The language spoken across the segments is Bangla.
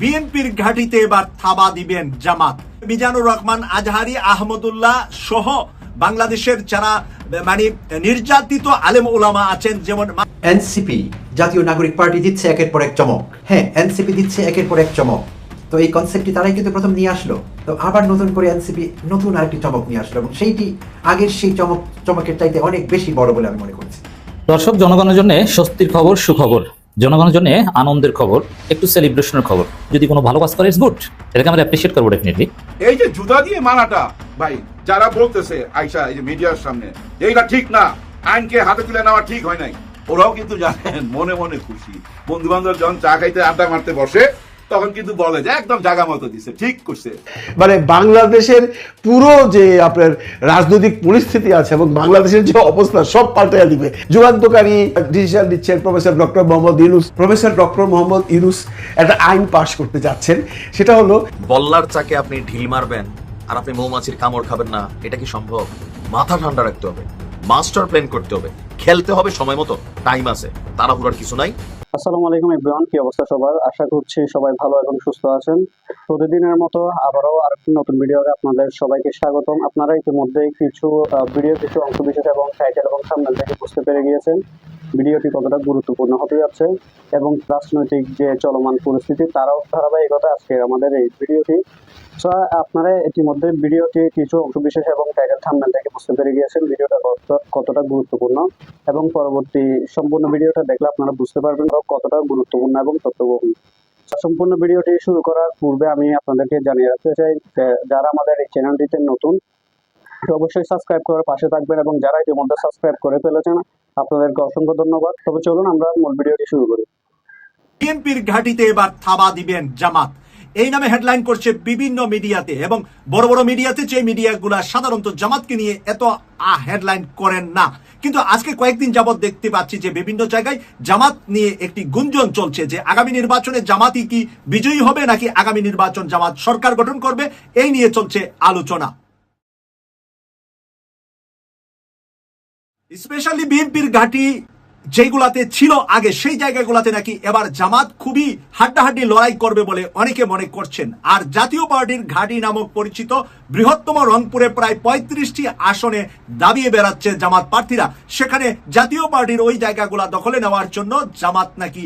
বিএনপির ঘাঁটিতে এবার থাবা দিবেন জামাত। মিজানুর রহমান আজহারি, আহমদুল্লাহ সহ বাংলাদেশের যারা নির্যাতিত আলেম ওলামা আছেন, যেমন এনসিপি জাতীয় নাগরিক পার্টি দিচ্ছে একের পর এক চমক। হ্যাঁ, এনসিপি দিচ্ছে একের পর এক চমক। তো এই কনসেপ্টটি তারাই কিন্তু প্রথম নিয়ে আসলো। তো আবার নতুন করে এনসিপি নতুন আরেকটি চমক নিয়ে আসলো এবং সেইটি আগের সেই চমকের চাইতে অনেক বেশি বড় বলে আমি মনে করছি। দর্শক, জনগণের জন্য স্বস্তির খবর, সুখবর, জনগণের জন্য আনন্দের খবর, একটু সেলিব্রেশনের খবর। যদি কোনো ভালো কাজ করে ইটস গুড, এটাকে আমরা অ্যাপ্রিশিয়েট করবো ডেফিনেটলি। এই যে জুতা দিয়ে মারাটা ভাই, যারা বলতেছে আইসা এই যে মিডিয়ার সামনে এইটা ঠিক না, আইনকে হাতে তুলে নেওয়া ঠিক হয় নাই, ওরাও কিন্তু জানেন মনে মনে খুশি। বন্ধু বান্ধব যখন চা খাইতে আড্ডা মারতে বসে তখন কিন্তু বলে যে একদম জায়গা মতো দিছে, ঠিক করছে। মানে বাংলাদেশের পুরো যে আপনার রাজনৈতিক পরিস্থিতি আছে এবং বাংলাদেশের যে অবস্থা সব পাল্টাইয়া দিবে। যুগান্তকারী ডিসিশন দিচ্ছেন প্রফেসর ডক্টর মোহাম্মদ ইউনূস একটা আইন পাশ করতে যাচ্ছেন। সেটা হলো বল্লার চাকে আপনি ঢিল মারবেন আর আপনি মৌমাছির কামড় খাবেন না, এটা কি সম্ভব? মাথা ঠান্ডা রাখতে হবে, মাস্টার প্ল্যান করতে হবে, খেলতে হবে সময় মতো, টাইম আছে, তাড়াহুড়ার কিছু নাই। আসসালামু আলাইকুম এভরিওয়ান, কি অবস্থা সবার? আশা করছি সবাই ভালো এবং সুস্থ আছেন। প্রতিদিনের মতো আবারও আরেকটি নতুন ভিডিওতে আপনাদের সবাইকে স্বাগতম। আপনারা ইতিমধ্যে কিছু অংশ বিশেষ এবং টাইটেল এবং থাম্বনেল থেকে বুঝতে পেরে গিয়েছেন ভিডিওটি কতটা গুরুত্বপূর্ণ হতে যাচ্ছে এবং রাজনৈতিক যে চলমান পরিস্থিতি তারাও ধারাবাহিকতা আজকে আমাদের এই ভিডিওটি। সো আপনারা ইতিমধ্যে ভিডিওটি কিছু অংশ বিশেষ এবং টাইটেল থাম্বনেল থেকে বুঝতে পেরে গিয়েছেন ভিডিওটা কতটা গুরুত্বপূর্ণ, এবং পরবর্তী সম্পূর্ণ ভিডিওটা দেখলে আপনারা বুঝতে পারবেন কতটা গুরুত্বপূর্ণ এবং তথ্যবহুল। সম্পূর্ণ ভিডিওটি শুরু করার পূর্বে আমি আপনাদেরকে জানিয়ে রাখতে চাই যে যারা আমাদের এই চ্যানেলটিতে নতুন অবশ্যই সাবস্ক্রাইব করে পাশে থাকবেন, এবং যারা ইতিমধ্যে সাবস্ক্রাইব করে ফেলেছেন আপনাদেরকে অসংখ্য ধন্যবাদ। তবে চলুন আমরা মূল ভিডিওটি শুরু করি। বিএনপির ঘাঁটিতে এবার থাবা দিবেন জামাত, এই নামে হেডলাইন করছে বিভিন্ন মিডিয়াতে, এবং বড় বড় মিডিয়াতে যে মিডিয়াগুলা সাধারণত জামাতকে নিয়ে এত হেডলাইন করেন না, কিন্তু আজকে কয়েকদিন যাবৎ দেখতে পাচ্ছি যে বিভিন্ন জায়গায় জামাত নিয়ে একটি গুঞ্জন চলছে যে আগামী নির্বাচনে জামাতই কি বিজয়ী হবে নাকি আগামী নির্বাচন জামাত সরকার গঠন করবে, এই নিয়ে চলছে আলোচনা। স্পেশালি বিএনপির ঘাঁটি যেগুলাতে ছিল আগে, সেই জায়গাগুলাতে নাকি এবার জামাত খুবই হাড্ডাহাড্ডি লড়াই করবে বলে অনেকে মনে করছেন। আর জাতীয় পার্টির ঘাঁটি নামক পরিচিত বৃহত্তম রংপুরে প্রায় 35টি আসনে দাবিয়ে বেড়াচ্ছে জামাত প্রার্থীরা। সেখানে জাতীয় পার্টির ওই জায়গাগুলা দখলে নেওয়ার জন্য জামাত নাকি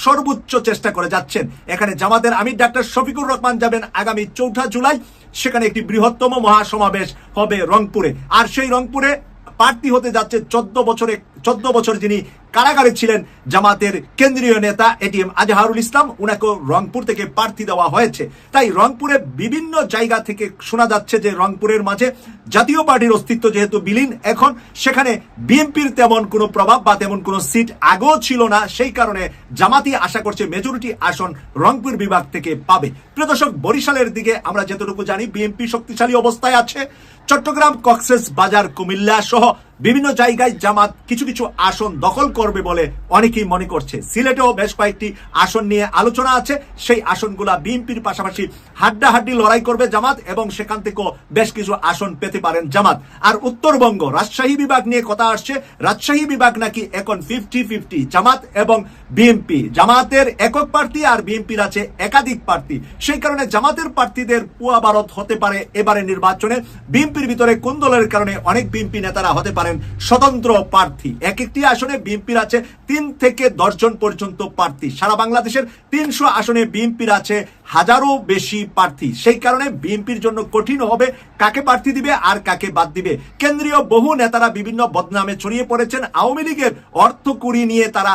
সর্বোচ্চ চেষ্টা করে যাচ্ছেন। এখানে জামাতের আমির ডাক্তার শফিকুর রহমান যাবেন আগামী 4 জুলাই, সেখানে একটি বৃহত্তম মহাসমাবেশ হবে রংপুরে। আর সেই রংপুরে প্রার্থী হতে যাচ্ছে 14 বছর যিনি কারাগারে ছিলেন জামাতের কেন্দ্রীয় নেতা এটিএম আজহারুল ইসলাম, উনাকে রংপুর থেকে প্রার্থী দেওয়া হয়েছে। তাই রংপুরে বিভিন্ন জায়গা থেকে শোনা যাচ্ছে যে রংপুরের মাঝে জাতীয় পার্টির অস্তিত্ব যেহেতু বিলীন, এখন সেখানে বিএনপির তেমন কোনো প্রভাব বা তেমন কোনো সিট আগেও ছিল না, সেই কারণে জামাতই আশা করছে মেজরিটি আসন রংপুর বিভাগ থেকে পাবে। প্রিয় দর্শক, বরিশালের দিকে আমরা যতটুকু জানি বিএনপি শক্তিশালী অবস্থায় আছে। চট্টগ্রাম, কক্সেস বাজার, কুমিল্লা সহ বিভিন্ন জায়গায় জামাত কিছু কিছু আসন দখল করবে বলে অনেকেই মনে করছে। সিলেটেও বেশ কয়েকটি আসন নিয়ে আলোচনা আছে, সেই আসনগুলা বিএনপির পাশাপাশি হাড্ডাহাড্ডি লড়াই করবে জামাত, এবং সেখান থেকেও বেশ কিছু আসন পেতে পারেন জামাত। আর উত্তরবঙ্গ রাজশাহী বিভাগ নিয়ে কথা আসছে, রাজশাহী বিভাগ নাকি এখন 50-50 জামাত এবং বিএনপি। জামাতের একক প্রার্থী আর বিএনপির আছে একাধিক প্রার্থী, সেই কারণে জামাতের প্রার্থীদের পুয়া ভারত হতে পারে এবারে নির্বাচনে। বিএনপির ভিতরে কোন্দলের কারণে অনেক বিএনপি নেতারা হতে পারেন স্বতন্ত্র প্রার্থী। এক একটি আসনে বিএনপির আছে 3 থেকে 10 জন পর্যন্ত প্রার্থী। সারা বাংলাদেশের 300 আসনে বিএনপির আছে হাজারও বেশি প্রার্থী, সেই কারণে বিএনপির জন্য কঠিন হবে কাকে প্রার্থী দিবে আর কাকে বাদ দিবে। কেন্দ্রীয় বহু নেতারা বিভিন্ন বদনামে ছড়িয়ে পড়েছেন। আওয়ামী লীগের অর্থ কুড়ি নিয়ে তারা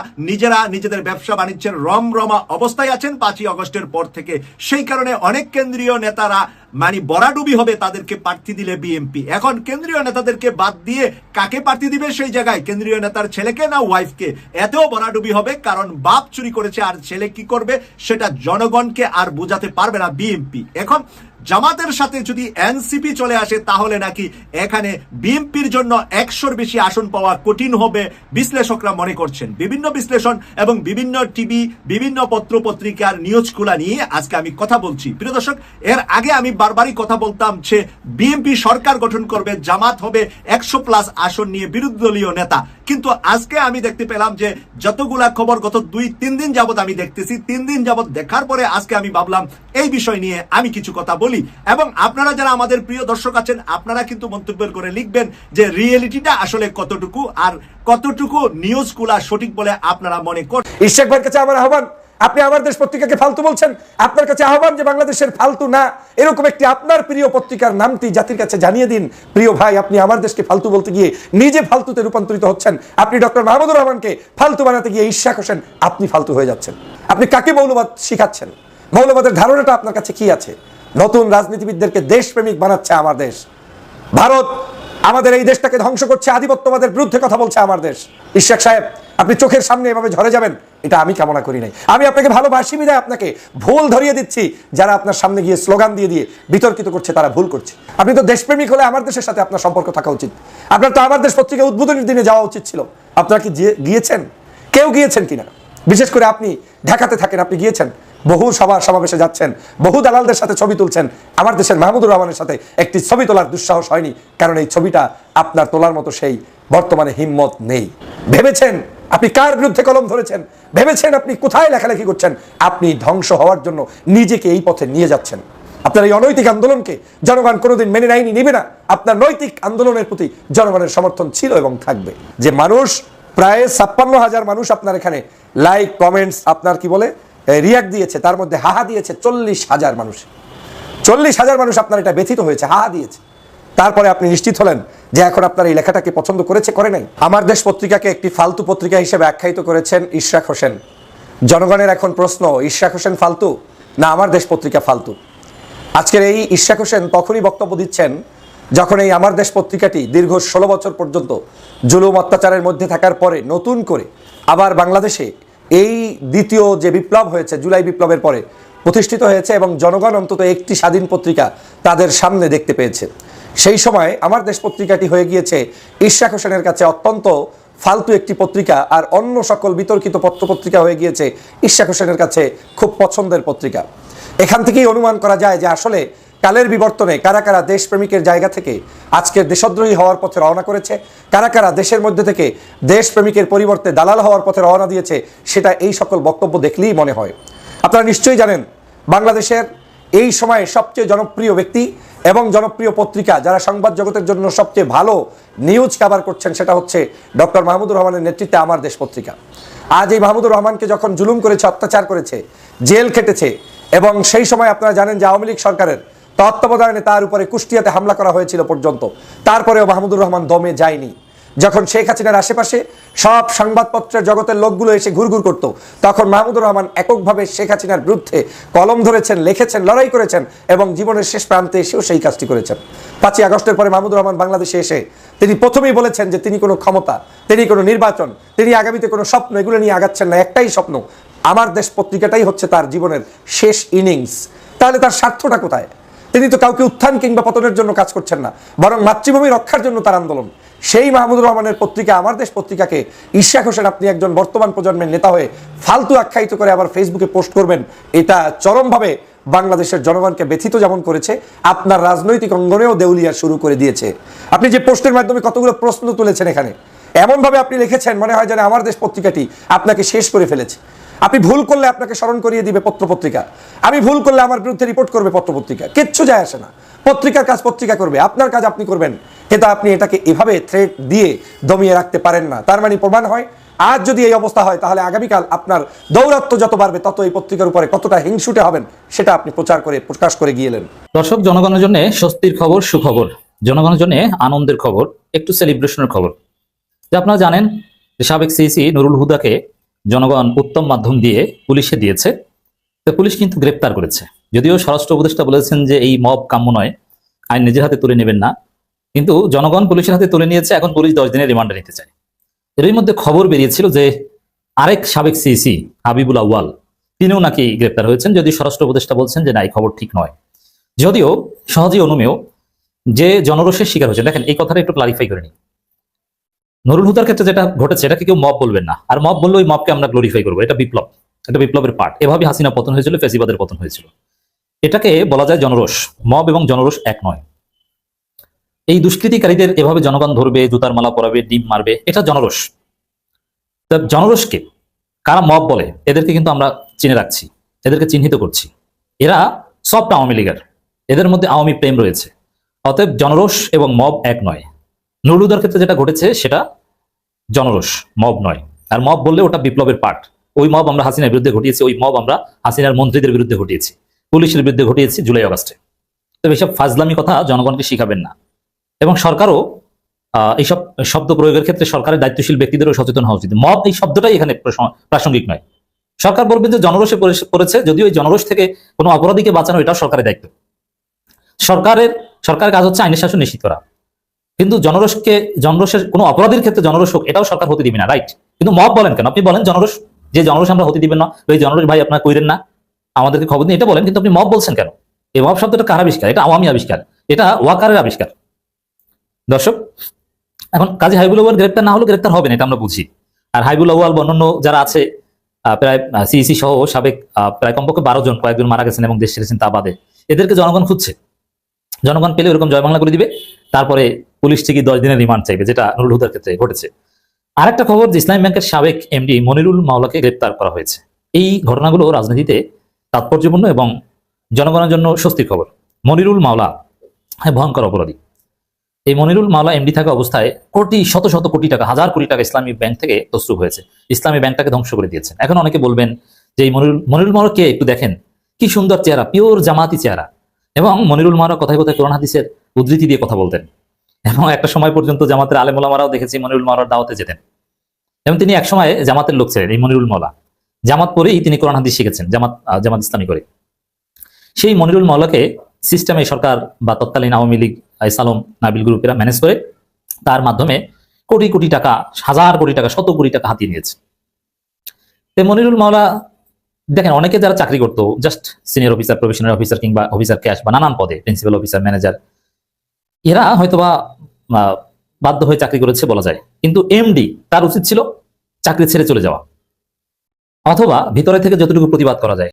নিজেদের ব্যবসা বাণিজ্যের রমরমা অবস্থায় আছেন 5ই আগস্টের পর থেকে, সেই কারণে অনেক কেন্দ্রীয় নেতারা বরাডুবি হবে তাদেরকে প্রার্থী দিলে বিএনপি। এখন কেন্দ্রীয় নেতাদেরকে বাদ দিয়ে কাকে প্রার্থী দিবে সেই জায়গায় কেন্দ্রীয় নেতার ছেলেকে না ওয়াইফকে, এতেও বরাডুবি হবে, কারণ বাপ চুরি করেছে আর ছেলে কি করবে সেটা জনগণকে আর বোঝাতে পারবে না বিএনপি। এখন জামাতের সাথে যদি এনসিপি চলে আসে তাহলে নাকি এখানে বিএনপির জন্য 100-র বেশি আসন পাওয়া কঠিন হবে বিশ্লেষকরা মনে করছেন। বিভিন্ন বিশ্লেষণ এবং বিভিন্ন টিভি, বিভিন্ন পত্র পত্রিকার নিউজগুলা নিয়ে আজকে আমি কথা বলছি। প্রিয় দর্শক, এর আগে আমি বারবারই কথা বলতাম যে বিএনপি সরকার গঠন করবে, জামাত হবে 100+ আসন নিয়ে বিরোধী দলীয় নেতা। কিন্তু আজকে আমি দেখতে পেলাম যে যতগুলা খবর গত 2-3 দিন যাবত আমি দেখতেছি, 3 দিন যাবত দেখার পরে আজকে আমি ভাবলাম এই বিষয় নিয়ে আমি কিছু কথা বলি। এবং আপনারা যারা আমাদের প্রিয় দর্শক আছেন, আপনারা কিন্তু মন্তব্য করে লিখবেন যে রিয়েলিটিটা আসলে কতটুকু আর কতটুকু নিউজগুলা সঠিক বলে আপনারা মনে করেন। ইশাক ভাইয়ের কাছে আমার আহ্বান, আপনি আমার দেশ পত্রিকাকে ফালতু বলছেন, আপনার কাছে আহ্বান যে বাংলাদেশের ফালতু না এরকম একটি আপনার প্রিয় পত্রিকার নামটি জাতির কাছে জানিয়ে দিন। প্রিয় ভাই, আপনি আমার দেশকে ফালতু বলতে গিয়ে নিজে ফালতুতে রূপান্তরিত হচ্ছেন। আপনি ডক্টর মাহমুদুর রহমানকে ফালতু বানাতে গিয়ে ইশাক হোসেন আপনি ফালতু হয়ে যাচ্ছেন। আপনি কাকে মৌলবাদ শিখাচ্ছেন? মৌলবাদের ধারণাটা আপনার কাছে কি আছে? নতুন রাজনীতিবিদদেরকে দেশপ্রেমিক বানাচ্ছে আমার দেশ। ভারত আমাদের এই দেশটাকে ধ্বংস করছে, আধিপত্যবাদের বিরুদ্ধে কথা বলছে আমার দেশ। ইশাক সাহেব, আপনি চোখের সামনে এভাবে ঝরে যাবেন এটা আমি কামনা করি নাই। আমি আপনাকে ভালোবাসি বিধায় আপনাকে ভুল ধরিয়ে দিচ্ছি। যারা আপনার সামনে গিয়ে স্লোগান দিয়ে দিয়ে বিতর্কিত করছে তারা ভুল করছে। আপনি তো দেশপ্রেমিক হলে আমার দেশের সাথে আপনার সম্পর্ক থাকা উচিত। আপনার তো আমার দেশ পত্রিকা উদ্বোধনের দিনে যাওয়া উচিত ছিল। আপনারা কি গিয়েছেন? কেউ গিয়েছেন কিনা? বিশেষ করে আপনি ঢাকাতে থাকেন, আপনি গিয়েছেন, বহু সভা সমাবেশে যাচ্ছেন, বহু দালালদের সাথে ছবি তুলছেন। আমার দেশের মাহমুদুর রহমানের সাথে একটি ছবি তোলার দুঃসাহস হয়নি, কারণ এই ছবিটা আপনার তোলার মতো সেই বর্তমানে হিম্মত নেই। ভেবেছেন আপনি কার বিরুদ্ধে কলম ধরেছেন? ভেবেছেন আপনি কোথায় লেখালেখি করছেন? আপনি ধ্বংস হওয়ার জন্য নিজেকে এই পথে নিয়ে যাচ্ছেন। আপনার এই অনৈতিক আন্দোলনকে জনগণ কোনোদিন মেনে নেয়নি, নেবে না। আপনার নৈতিক আন্দোলনের প্রতি জনগণের সমর্থন ছিল এবং থাকবে। যে মানুষ প্রায় 56,000 মানুষ আপনার এখানে লাইক, কমেন্টস, আপনার কি বলে রিয়াক্ট দিয়েছে, তার মধ্যে হাহা দিয়েছে 40,000 মানুষ। 40,000 মানুষ আপনার এটা ব্যথিত হয়েছে, হাহা দিয়েছে। তারপরে আপনি নিশ্চিত হলেন যে এখন আপনার এই লেখাটাকে পছন্দ করেছে, করে নাই। আমার দেশ পত্রিকাকে একটি ফালতু পত্রিকা হিসেবে আখ্যায়িত করেছেন ইশরাক হোসেন। জনগণের এখন প্রশ্ন, ইশরাক হোসেন ফালতু না আমার দেশ পত্রিকা ফালতু? আজকের এই ইশরাক হোসেন তখনই বক্তব্য দিচ্ছেন যখন এই আমার দেশ পত্রিকাটি দীর্ঘ 16 বছর পর্যন্ত জুলুম অত্যাচারের মধ্যে থাকার পরে নতুন করে আবার বাংলাদেশে এই দ্বিতীয় যে বিপ্লব হয়েছে, জুলাই বিপ্লবের পরে প্রতিষ্ঠিত হয়েছে এবং জনগণ অন্তত একটি স্বাধীন পত্রিকা তাদের সামনে দেখতে পেয়েছে। সেই সময় আমার দেশ পত্রিকাটি হয়ে গিয়েছে ইশরাক হোসেনের কাছে অত্যন্ত ফালতু একটি পত্রিকা, আর অন্য সকল বিতর্কিত পত্রপত্রিকা হয়ে গিয়েছে ইশরাক হোসেনের কাছে খুব পছন্দের পত্রিকা। এখান থেকেই অনুমান করা যায় যে আসলে কালের বিবর্তনে কারা কারা দেশপ্রেমিকের জায়গা থেকে আজকের দেশদ্রোহী হওয়ার পথে রওনা করেছে, কারা কারা দেশের মধ্যে থেকে দেশপ্রেমিকের পরিবর্তে দালাল হওয়ার পথে রওনা দিয়েছে, সেটা এই সকল বক্তব্য দেখলেই মনে হয়। আপনারা নিশ্চয়ই জানেন বাংলাদেশের এই সময়ে সবচেয়ে জনপ্রিয় ব্যক্তি এবং জনপ্রিয় পত্রিকা, যারা সংবাদ জগতের জন্য সবচেয়ে ভালো নিউজ কভার করছেন, সেটা হচ্ছে ডক্টর মাহমুদুর রহমানের নেতৃত্বে আমার দেশ পত্রিকা। আজ এই মাহমুদুর রহমানকে যখন জুলুম করেছে, অত্যাচার করেছে, জেল খেটেছে, এবং সেই সময় আপনারা জানেন যে আওয়ামী লীগ সরকারের তত্ত্বাবধানে তার উপরে কুষ্টিয়াতে হামলা করা হয়েছিল পর্যন্ত, তারপরেও মাহমুদুর রহমান দমে যায়নি। যখন শেখ হাসিনার আশেপাশে সব সংবাদপত্রের জগতের লোকগুলো এসে ঘুরঘুর করতো, তখন মাহমুদুর রহমান এককভাবে শেখ হাসিনার বিরুদ্ধে কলম ধরেছেন, লিখেছেন, লড়াই করেছেন এবং জীবনের শেষ প্রান্তে এসেও সেই কাজটি করেছেন। 5ই আগস্টের পরে মাহমুদুর রহমান বাংলাদেশে এসে তিনি প্রথমেই বলেছেন যে তিনি কোনো ক্ষমতা, তিনি কোনো নির্বাচন, তিনি আগামীতে কোনো স্বপ্ন, এগুলো নিয়ে আগাচ্ছেন না। একটাই স্বপ্ন, আমার দেশ পত্রিকাটাই হচ্ছে তার জীবনের শেষ ইনিংস। তাহলে তার স্বার্থটা কোথায়? তিনি তো কাউকে উত্থান কিংবা পতনের জন্য কাজ করছেন না, বরং মাতৃভূমি রক্ষার জন্য তার আন্দোলন। সেই মাহমুদুর রহমানের পত্রিকা আমার দেশ পত্রিকাকে ইশরাক হোসেন আপনি একজন বর্তমান প্রজন্মের নেতা হয়ে ফালতু আখ্যায়িত করে আবার ফেসবুকে পোস্ট করবেন, এটা চরমভাবে বাংলাদেশের জনগণকে ব্যথিত যেমন করেছে, আপনার রাজনৈতিক অঙ্গনেও দেউলিয়া শুরু করে দিয়েছে। আপনি যে পোস্টের মাধ্যমে কতগুলো প্রশ্ন তুলেছেন, এখানে এমনভাবে আপনি লিখেছেন মনে হয় যেন আমার দেশ পত্রিকাটি আপনাকে শেষ করে ফেলেছে। আপনি ভুল করলে আপনাকে স্মরণ করিয়ে দিবে পত্রপত্রিকা, আমি ভুল করলে আমার বিরুদ্ধে রিপোর্ট করবে পত্রপত্রিকা। কিচ্ছু যায় আসে না, পত্রিকার কাজ পত্রিকা করবে, আপনার কাজ আপনি করবেন। কিন্তু আপনি এটাকে এভাবে থ্রেট দিয়ে দমিয়ে রাখতে পারেন না। তার মানে প্রমাণ হয় আজ যদি এই অবস্থা হয়, তাহলে আগামীকাল আপনার দৌরাত্ম্য যত বাড়বে তত এই পত্রিকার উপরে কতটা হিংসুটে হবেন সেটা আপনি প্রকাশ করে গিয়েলেন। দর্শক, জনগণের জন্য স্বস্তির খবর, সুখবর, জনগণের জন্য আনন্দের খবর, একটু সেলিব্রেশনের খবর। যে আপনারা জানেন যে সাবেক সিইসি নুরুল হুদাকে জনগণ উত্তম মাধ্যম দিয়ে পুলিশে দিয়েছে। তো পুলিশ কিন্তু গ্রেপ্তার করেছে, যদিও স্বরাষ্ট্র উপদেষ্টা বলেছেন যে এই মব কাম্য নয়, আইন নিজের হাতে তুলে নেবেন না, কিন্তু জনগণ পুলিশের হাতে তুলে নিয়েছে। এখন পুলিশ 10 দিনের রিমান্ডে নিতে চায়। এর মধ্যে খবর বেরিয়েছিল যে আরেক সাবেক সিইসি হাবিবুল আউয়াল, তিনিও নাকি গ্রেপ্তার হয়েছেন, যদি স্বরাষ্ট্র উপদেষ্টা বলছেন যে না, এই খবর ঠিক নয়। যদিও সহজেই অনুমেয় যে জনরোষের শিকার হয়েছে। দেখেন এই কথাটা একটু ক্লারিফাই করে নিই। নুরুল হুদার ক্ষেত্রে যেটা ঘটেছে এটাকে কেউ মব বলবেন না, আর মব বললে ওই মবকে আমরা গ্লোরিফাই করবো। এটা বিপ্লব, এটা বিপ্লবের পার্ট। এভাবে হাসিনা পতন হয়েছিল, ফেসিবাদের পতন হয়েছিল। এটাকে বলা যায় জনরোষ। মব এবং জনরোষ এক নয়। এই দুষ্কৃতিকারীদের এভাবে জনগণ ধরবে, জুতার মালা পরাবে, ডিম মারবে, এটা জনরোষ। তা জনরোষকে কারা মব বলে এদেরকে কিন্তু আমরা চিনে রাখছি, এদেরকে চিহ্নিত করছি। এরা সফট আওয়ামী লীগের, এদের মধ্যে আওয়ামী প্রেম রয়েছে। অতএব জনরোষ এবং মব এক নয়। নুরুল হুদার ক্ষেত্রে যেটা ঘটেছে সেটা জনরোষ, মব নয়। আর মব বললে ওটা বিপ্লবের পার্ট। ওই মব আমরা হাসিনার বিরুদ্ধে ঘটিয়েছি, ওই মব আমরা হাসিনার মন্ত্রীদের বিরুদ্ধে ঘটিয়েছি, পুলিশের বিরুদ্ধে ঘটিয়েছি জুলাই আগস্টে। তো এইসব ফাজলামি কথা জনগণকে শিখাবেন না। এবং সরকারও এইসব শব্দ প্রয়োগের ক্ষেত্রে সরকারের দায়িত্বশীল ব্যক্তিদেরও সচেতন হওয়া উচিত। মব এই শব্দটাই এখানে প্রাসঙ্গিক নয়। সরকার বলবেন যে জনরোষে পড়েছে, যদিও এই জনরোষ থেকে কোনো অপরাধীকে বাঁচানো এটাও সরকারের দায়িত্ব। সরকারের কাজ হচ্ছে আইনের শাসন নিশ্চিত করা। কিন্তু জনরোষের কোনো অপরাধীর ক্ষেত্রে জনরোষ হোক এটাও সরকার হতে দিবে না, রাইট? কিন্তু মব বলেন কেন? আপনি বলেন জনরোষ, যে জনরোষ আমরা হতে দিবেন না, ওই জনরোষ ভাই আপনারা কইরেন না, আমাদেরকে খবর দিন, এটা বলেন। কিন্তু আপনি মব বলছেন কেন? এই মব শব্দটা কার আবিষ্কার? এটা আওয়ামী আবিষ্কার, এটা ওয়াকারের আবিষ্কার। দর্শক, এখন কাজী হাবিবুল আউয়াল গ্রেপ্তার না হলে গ্রেপ্তার হবেন, এটা আমরা বুঝি। আর হাবিবুল আউয়াল অন্যান্য যারা আছে প্রায় সিইসি সহ সাবেক প্রায় কমপক্ষে 12 জন, কয়েকজন মারা গেছেন এবং দেশ ছেড়েছেন, তা বাদে এদেরকে জনগণ খুঁজছে। জনগণ পেলে এরকম জয় বাংলা করে দিবে, তারপরে পুলিশ থেকে 10 দিনের রিমান্ড চাইবে, যেটা নুরুল হুদার ক্ষেত্রে ঘটেছে। আরেকটা খবর যে ইসলামী ব্যাংকের সাবেক এমডি মনিরুল মাওলাকে গ্রেপ্তার করা হয়েছে। এই ঘটনাগুলো রাজনীতিতে তাৎপর্যপূর্ণ এবং জনগণের জন্য স্বস্তির খবর। মনিরুল মাওলা ভয়ঙ্কর অপরাধী। এই মনিরুল মাওলা এমডি থাকা অবস্থায় শত শত কোটি টাকা, হাজার কোটি টাকা ইসলামী ব্যাংক থেকে তসরুপ হয়েছে। ইসলামী ব্যাংকটাকে ধ্বংস করে দিয়েছেন। এখন অনেকে বলবেন যে এই মনিরুল মাওলা কে, একটু দেখেন কি সুন্দর চেহারা, পিওর জামাতি চেহারা। এবং মনিরুল মাওলা কথায় কথায় কোরআন হাদিসের উদ্ধৃতি দিয়ে কথা বলতেন। এবং একটা সময় পর্যন্ত জামাতের আলেম ওলামারাও দেখেছি মনিরুল মাওলার দাওয়াতে যেতেন। এবং তিনি এক সময় জামাতের লোক ছিলেন। এই মনিরুল মাওলা জামাত পরেই তিনি কোরআন হাদিস শিখেছেন, জামাত ইসলামী করে। সেই মনিরুল মাওলাকে সিস্টেমে সরকার বা তৎকালীন আওয়ামী লীগ, সালম, নাবিল গ্রুপেরা ম্যানেজ করে তার মাধ্যমে কোটি কোটি টাকা, হাজার কোটি টাকা, শত কোটি টাকা হাতিয়ে নিয়েছে। মনিরুল মাওলা দেখেন, অনেকে যারা চাকরি করতো just senior officer, professional officer কিংবা অফিসার ক্যাশ বা নানান পদে, প্রিন্সিপাল অফিসার, ম্যানেজার, এরা হয়তোবা বাধ্য হয়ে চাকরি করেছে বলা যায়। কিন্তু এমডি তার উচিত ছিল চাকরি ছেড়ে চলে যাওয়া, অথবা ভিতরে থেকে যতটুকু প্রতিবাদ করা যায়